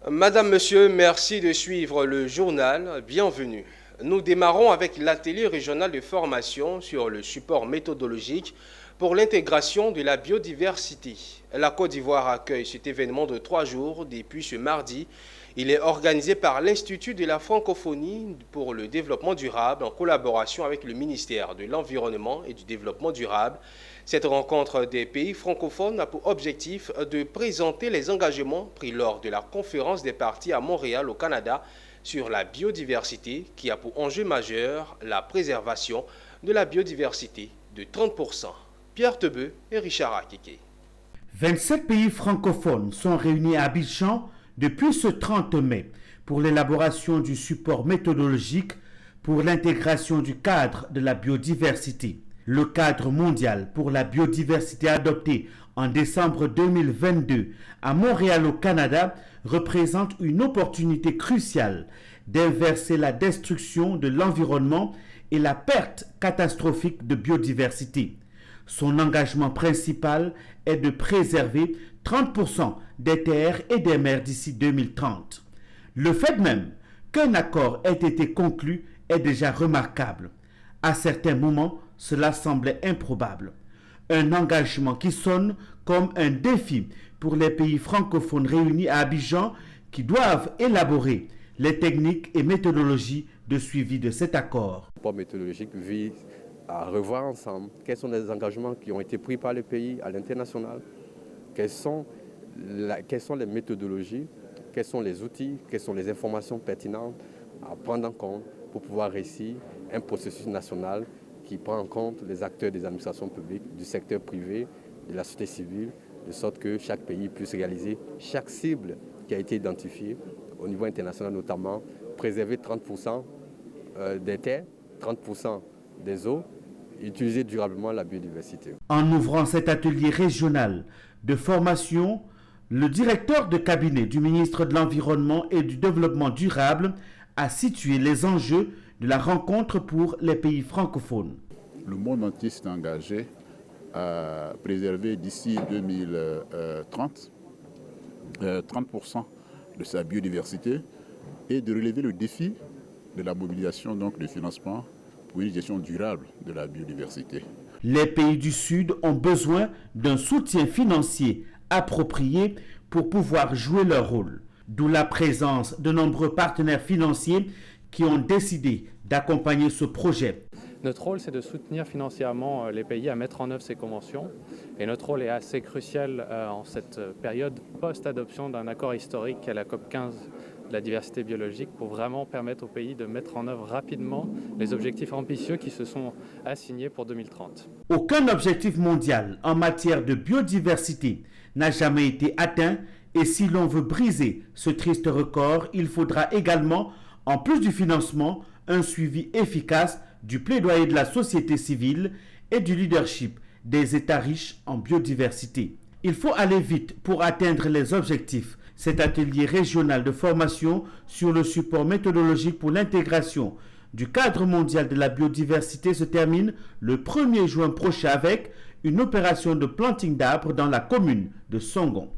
Madame, Monsieur, merci de suivre le journal. Bienvenue. Nous démarrons avec l'atelier régional de formation sur le support méthodologique pour l'intégration de la biodiversité. La Côte d'Ivoire accueille cet événement de 3 jours depuis ce mardi. Il est organisé par l'Institut de la francophonie pour le développement durable en collaboration avec le ministère de l'Environnement et du Développement durable. Cette rencontre des pays francophones a pour objectif de présenter les engagements pris lors de la conférence des parties à Montréal au Canada sur la biodiversité qui a pour enjeu majeur la préservation de la biodiversité de 30%. Pierre Tebeu et Richard Akeke. 27 pays francophones sont réunis à Abidjan depuis ce 30 mai pour l'élaboration du support méthodologique pour l'intégration du cadre de la biodiversité. Le cadre mondial pour la biodiversité adopté en décembre 2022 à Montréal au Canada représente une opportunité cruciale d'inverser la destruction de l'environnement et la perte catastrophique de biodiversité. Son engagement principal est de préserver 30% des terres et des mers d'ici 2030. Le fait même qu'un accord ait été conclu est déjà remarquable. À certains moments, cela semblait improbable. Un engagement qui sonne comme un défi pour les pays francophones réunis à Abidjan qui doivent élaborer les techniques et méthodologies de suivi de cet accord. Le rapport méthodologique vise à revoir ensemble quels sont les engagements qui ont été pris par les pays à l'international, quelles sont les méthodologies, quels sont les outils, quelles sont les informations pertinentes à prendre en compte pour pouvoir réussir un processus national qui prend en compte les acteurs des administrations publiques, du secteur privé, de la société civile, de sorte que chaque pays puisse réaliser chaque cible qui a été identifiée au niveau international, notamment préserver 30% des terres, 30% des eaux, utiliser durablement la biodiversité. En ouvrant cet atelier régional de formation, le directeur de cabinet du ministre de l'Environnement et du Développement durable a situé les enjeux de la rencontre pour les pays francophones. Le monde entier s'est engagé à préserver d'ici 2030 30% de sa biodiversité et de relever le défi de la mobilisation donc, de financement pour une gestion durable de la biodiversité. Les pays du Sud ont besoin d'un soutien financier approprié pour pouvoir jouer leur rôle, d'où la présence de nombreux partenaires financiers qui ont décidé d'accompagner ce projet. Notre rôle, c'est de soutenir financièrement les pays à mettre en œuvre ces conventions. Et notre rôle est assez crucial en cette période post-adoption d'un accord historique à la COP15 de la diversité biologique pour vraiment permettre aux pays de mettre en œuvre rapidement les objectifs ambitieux qui se sont assignés pour 2030. Aucun objectif mondial en matière de biodiversité n'a jamais été atteint et si l'on veut briser ce triste record, il faudra également, en plus du financement, un suivi efficace du plaidoyer de la société civile et du leadership des États riches en biodiversité. Il faut aller vite pour atteindre les objectifs. Cet atelier régional de formation sur le support méthodologique pour l'intégration du cadre mondial de la biodiversité se termine le 1er juin prochain avec une opération de planting d'arbres dans la commune de Songon.